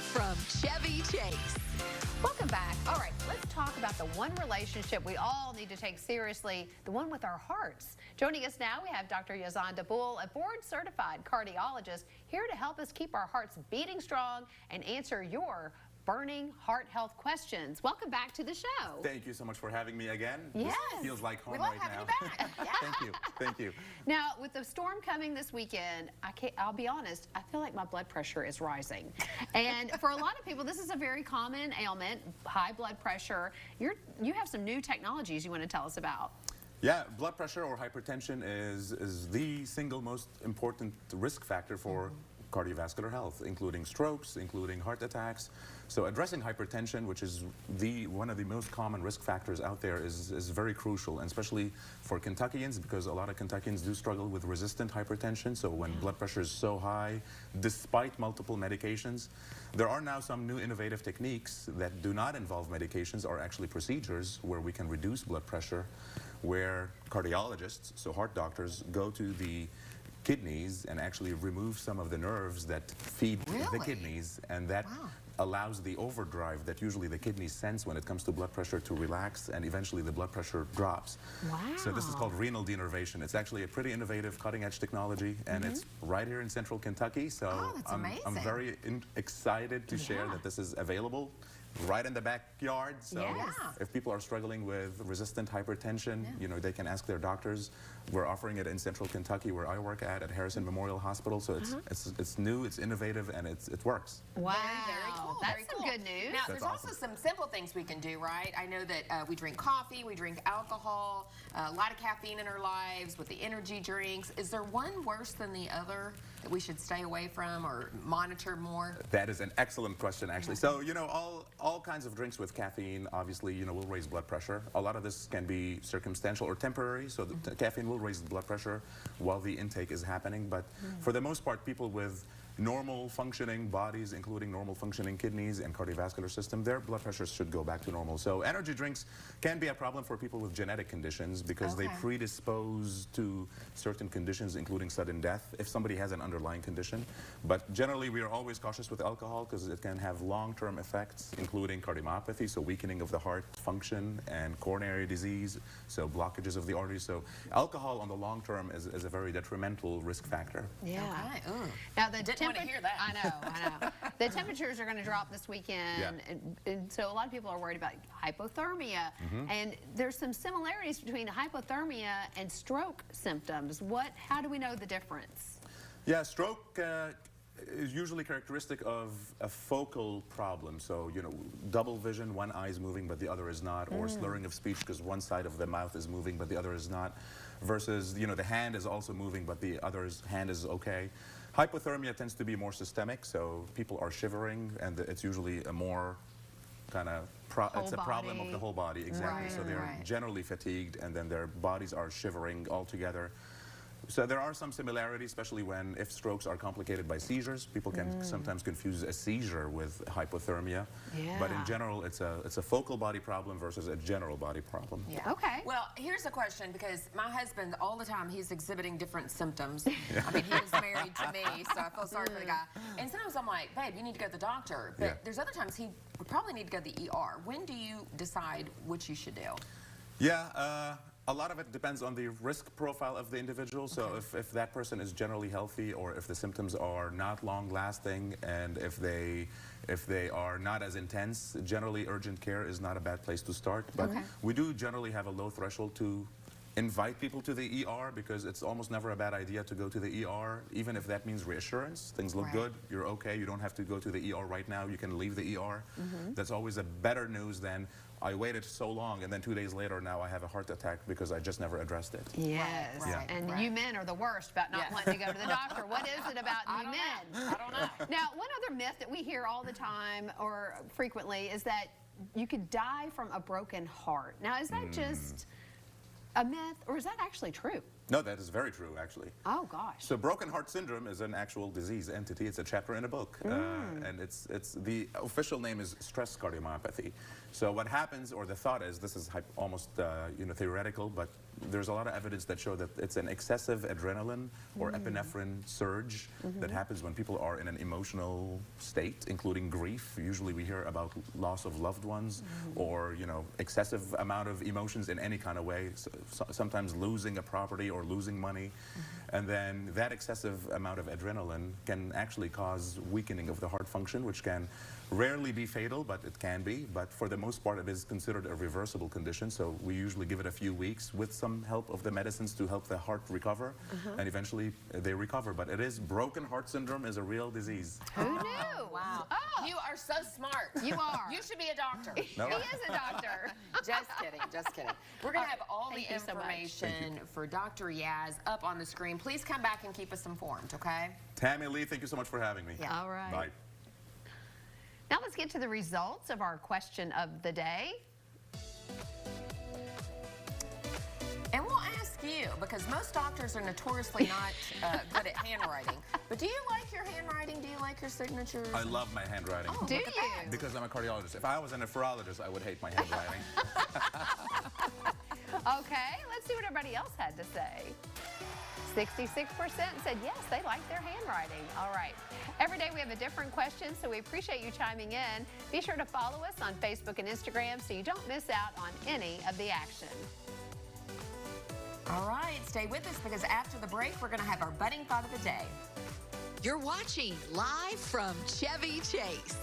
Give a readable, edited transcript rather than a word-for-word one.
from Chevy Chase. Welcome back. All right, let's talk about the one relationship we all need to take seriously, the one with our hearts. Joining us now, we have Dr. Yazanda Bull, a board-certified cardiologist, here to help us keep our hearts beating strong and answer your burning heart health questions. Welcome back to the show. Thank you so much for having me again. Yes. This feels like home We love right having now. you back. Yeah. Thank you. Thank you. Now, with the storm coming this weekend, I'll be honest, I feel like my blood pressure is rising. And for a lot of people, this is a very common ailment, high blood pressure. You have some new technologies you want to tell us about. Yeah, blood pressure or hypertension is the single most important risk factor for cardiovascular health, including strokes, including heart attacks. So addressing hypertension, which is one of the most common risk factors out there, is very crucial, and especially for Kentuckians, because a lot of Kentuckians do struggle with resistant hypertension. So when blood pressure is so high, despite multiple medications, there are now some new innovative techniques that do not involve medications, or actually procedures where we can reduce blood pressure, where cardiologists, so heart doctors, go to the kidneys and actually remove some of the nerves that feed the kidneys, and that allows the overdrive that usually the kidneys sense when it comes to blood pressure to relax, and eventually the blood pressure drops. Wow. So this is called renal denervation. It's actually a pretty innovative, cutting-edge technology, and it's right here in central Kentucky. So that's I'm very excited to share that this is available right in the backyard. So if people are struggling with resistant hypertension, you know, they can ask their doctors. We're offering it in central Kentucky, where I work at Harrison Memorial Hospital. So it's new, it's innovative, and it works. Wow. Very cool. That's Very some cool. good news. Now, That's there's awesome. also some simple things we can do, right? I know that we drink coffee, we drink alcohol, a lot of caffeine in our lives with the energy drinks. Is there one worse than the other that we should stay away from or monitor more? That is an excellent question, actually. So, you know, all kinds of drinks with caffeine, obviously, you know, will raise blood pressure. A lot of this can be circumstantial or temporary, so the caffeine will raise the blood pressure while the intake is happening. But for the most part, people with normal functioning bodies, including normal functioning kidneys and cardiovascular system, their blood pressures should go back to normal. So energy drinks can be a problem for people with genetic conditions, because they predispose to certain conditions, including sudden death, if somebody has an underlying condition. But generally, we are always cautious with alcohol, because it can have long-term effects, including cardiomyopathy, so weakening of the heart function, and coronary disease, so blockages of the arteries. So alcohol on the long term is a very detrimental risk factor. Yeah. Okay. Ooh. Now the Didn't want to hear that. I know. The temperatures are going to drop this weekend, and so a lot of people are worried about hypothermia. And there's some similarities between hypothermia and stroke symptoms. How do we know the difference? Yeah, stroke is usually characteristic of a focal problem. So, you know, double vision, one eye is moving but the other is not, or slurring of speech because one side of the mouth is moving but the other is not, versus, you know, the hand is also moving but the other's hand is okay. Hypothermia tends to be more systemic, so people are shivering, and it's usually a more kind of it's a problem of the whole body, exactly. So they're generally fatigued, and then their bodies are shivering altogether. So there are some similarities, especially if strokes are complicated by seizures. People can sometimes confuse a seizure with hypothermia. But in general, it's a focal body problem versus a general body problem. Yeah. Okay. Well, here's a question, because my husband, all the time, he's exhibiting different symptoms. I mean, he was married to me, so I feel sorry for the guy. And sometimes I'm like, babe, you need to go to the doctor. But there's other times he would probably need to go to the ER. When do you decide what you should do? Yeah, a lot of it depends on the risk profile of the individual. So if that person is generally healthy, or if the symptoms are not long-lasting, and if they are not as intense, generally urgent care is not a bad place to start. But we do generally have a low threshold to invite people to the ER, because it's almost never a bad idea to go to the ER, even if that means reassurance. Things look good, you're okay, you don't have to go to the ER right now, you can leave the ER. That's always a better news than, I waited so long and then 2 days later now I have a heart attack because I just never addressed it. Yes, and you men are the worst about not wanting to go to the doctor. What is it about you men? I don't know. Now, one other myth that we hear all the time, or frequently, is that you could die from a broken heart. Now, is that just a myth, or is that actually true? No, that is very true, actually. Oh, gosh. So broken heart syndrome is an actual disease entity. It's a chapter in a book. And it's the official name is stress cardiomyopathy. So what happens, or the thought is, this is almost you know, theoretical, but there's a lot of evidence that show that it's an excessive adrenaline or epinephrine surge that happens when people are in an emotional state, including grief. Usually we hear about loss of loved ones or, you know, excessive amount of emotions in any kind of way, sometimes losing a property or losing money. And then that excessive amount of adrenaline can actually cause weakening of the heart function, which can rarely be fatal, but it can be. But for the most part, it is considered a reversible condition. So we usually give it a few weeks with some help of the medicines to help the heart recover. And eventually they recover. But it is, broken heart syndrome is a real disease. Who knew? Wow. Oh, You are so smart. you are. You should be a doctor. No. He is a doctor. Just kidding, just kidding. We're going to have all the Thank you so much. information for Dr. Yaz up on the screen. Please come back and keep us informed, okay? Tammy Lee, thank you so much for having me. Yeah. All right. Bye. Now let's get to the results of our question of the day. And we'll ask you, because most doctors are notoriously not good at handwriting. But do you like your handwriting? Do you like your signatures? I love my handwriting. Do look at you? that. Because I'm a cardiologist. If I was a nephrologist, I would hate my handwriting. Okay, let's see what everybody else had to say. 66% said yes, they like their handwriting. All right. Every day we have a different question, so we appreciate you chiming in. Be sure to follow us on Facebook and Instagram so you don't miss out on any of the action. All right, stay with us because after the break, we're going to have our budding thought of the day. You're watching live from Chevy Chase.